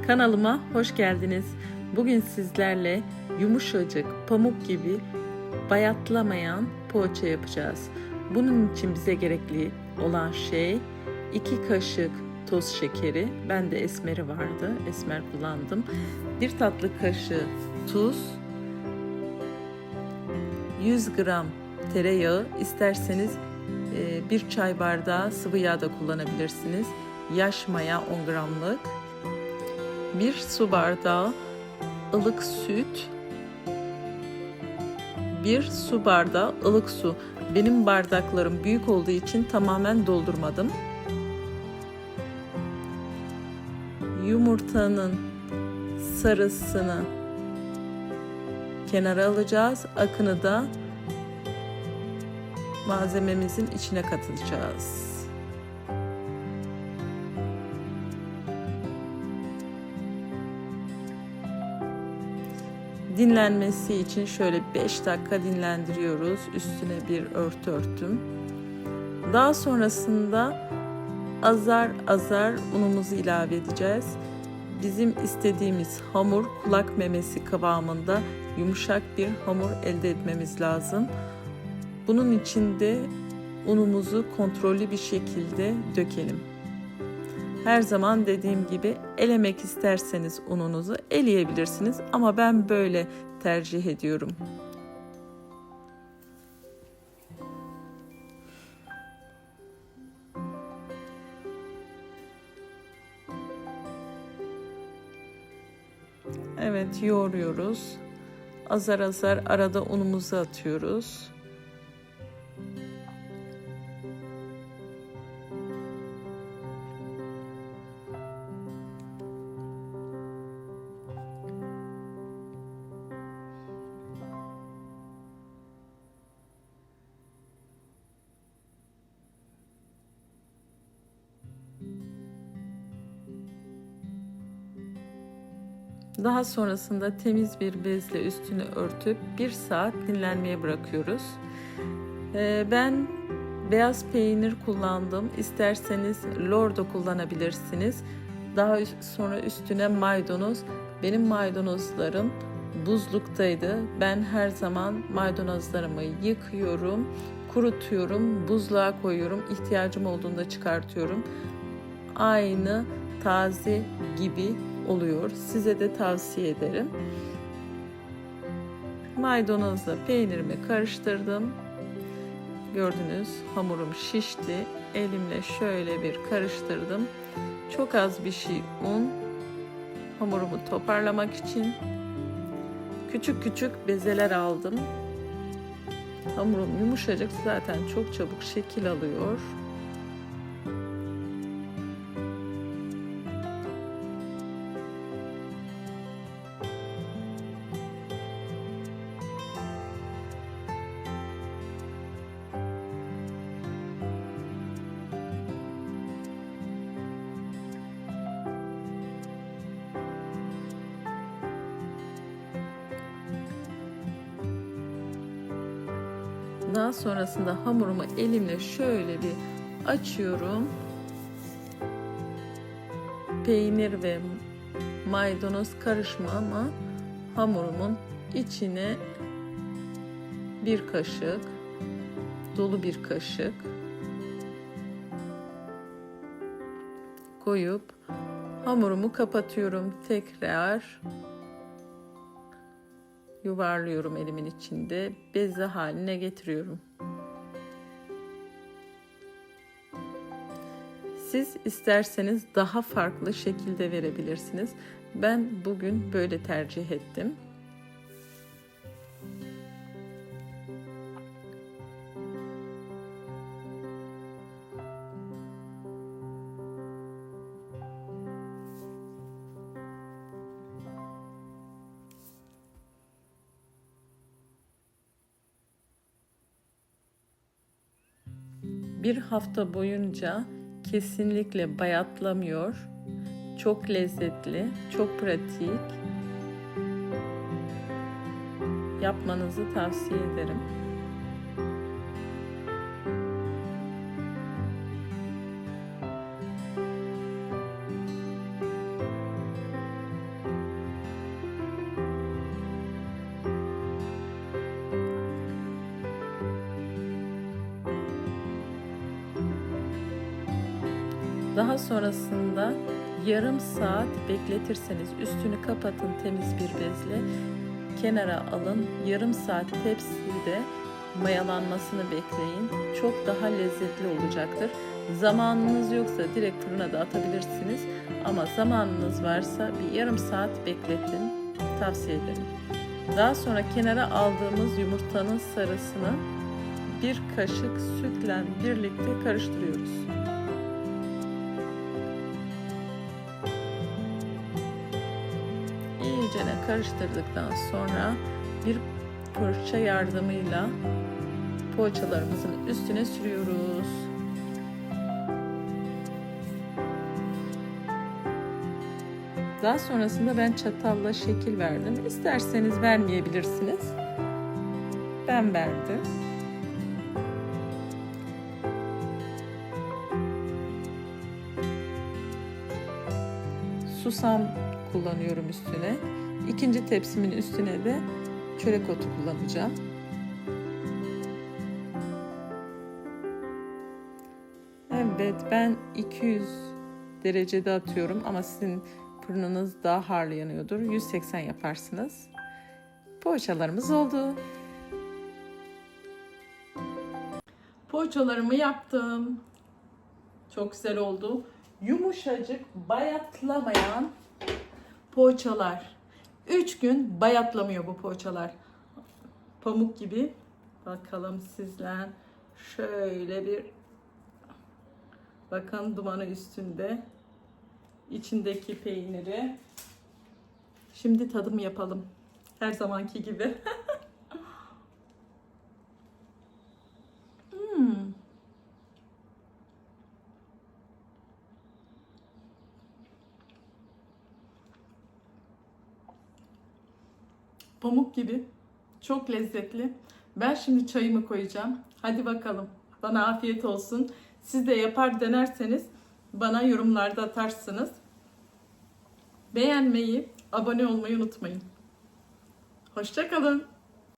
Kanalıma hoş geldiniz. Bugün sizlerle yumuşacık, pamuk gibi bayatlamayan poğaça yapacağız. Bunun için bize gerekli olan şey 2 kaşık toz şekeri. Bende esmeri vardı. Esmer kullandım. 1 tatlı kaşığı tuz, 100 gram tereyağı, isterseniz 1 çay bardağı sıvı yağ da kullanabilirsiniz. Yaş maya 10 gramlık, 1 su bardağı ılık süt, 1 su bardağı ılık su. Benim bardaklarım büyük olduğu için tamamen doldurmadım. Yumurtanın sarısını kenara alacağız. Akını da malzememizin içine katacağız. Dinlenmesi için şöyle 5 dakika dinlendiriyoruz. Üstüne bir örtü örttüm. Daha sonrasında azar azar unumuzu ilave edeceğiz. Bizim istediğimiz hamur kulak memesi kıvamında yumuşak bir hamur elde etmemiz lazım. Bunun için de unumuzu kontrollü bir şekilde dökelim. Her zaman dediğim gibi elemek isterseniz ununuzu eleyebilirsiniz ama ben böyle tercih ediyorum. Evet, yoğuruyoruz. Azar azar arada unumuzu atıyoruz. Daha sonrasında temiz bir bezle üstünü örtüp 1 saat dinlenmeye bırakıyoruz. Ben beyaz peynir kullandım. İsterseniz lor da kullanabilirsiniz. Daha sonra üstüne maydanoz. Benim maydanozlarım buzluktaydı. Ben her zaman maydanozlarımı yıkıyorum, kurutuyorum, buzluğa koyuyorum. İhtiyacım olduğunda çıkartıyorum. Aynı taze gibi oluyor. Size de tavsiye ederim. Maydanozla peynirimi karıştırdım. Gördünüz, hamurum şişti. Elimle şöyle bir karıştırdım. Çok az bir şey un. Hamurumu toparlamak için küçük küçük bezeler aldım. Hamurum yumuşacık, zaten çok çabuk şekil alıyor. Daha sonrasında hamurumu elimle şöyle bir açıyorum. Peynir ve maydanoz karışımı hamurumun içine bir kaşık, dolu bir kaşık koyup hamurumu kapatıyorum. Tekrar yuvarlıyorum elimin içinde, beze haline getiriyorum. Siz isterseniz daha farklı şekilde verebilirsiniz. Ben bugün böyle tercih ettim. Bir hafta boyunca kesinlikle bayatlamıyor. Çok lezzetli, çok pratik. Yapmanızı tavsiye ederim. Daha sonrasında yarım saat bekletirseniz üstünü kapatın temiz bir bezle. Kenara alın. Yarım saat tepside mayalanmasını bekleyin. Çok daha lezzetli olacaktır. Zamanınız yoksa direkt fırına da atabilirsiniz. Ama zamanınız varsa bir yarım saat bekletin. Tavsiye ederim. Daha sonra kenara aldığımız yumurtanın sarısını bir kaşık sütle birlikte karıştırıyoruz. İyicene karıştırdıktan sonra bir fırça yardımıyla poğaçalarımızın üstüne sürüyoruz. Daha sonrasında ben çatalla şekil verdim. İsterseniz vermeyebilirsiniz. Ben verdim. Susam kullanıyorum üstüne. İkinci tepsimin üstüne de çörek otu kullanacağım. Evet, ben 200 derecede atıyorum ama sizin fırınınız daha harlı yanıyordur. 180 yaparsınız. Poğaçalarımız oldu. Poğaçalarımı yaptım. Çok güzel oldu. Yumuşacık, bayatlamayan poğaçalar. 3 gün bayatlamıyor bu poğaçalar. Pamuk gibi. Bakalım sizler. Şöyle bir bakın, dumanı üstünde. İçindeki peyniri. Şimdi tadım yapalım. Her zamanki gibi. Pamuk gibi. Çok lezzetli. Ben şimdi çayımı koyacağım. Hadi bakalım. Bana afiyet olsun. Siz de yapar denerseniz bana yorumlarda atarsınız. Beğenmeyi, abone olmayı unutmayın. Hoşça kalın.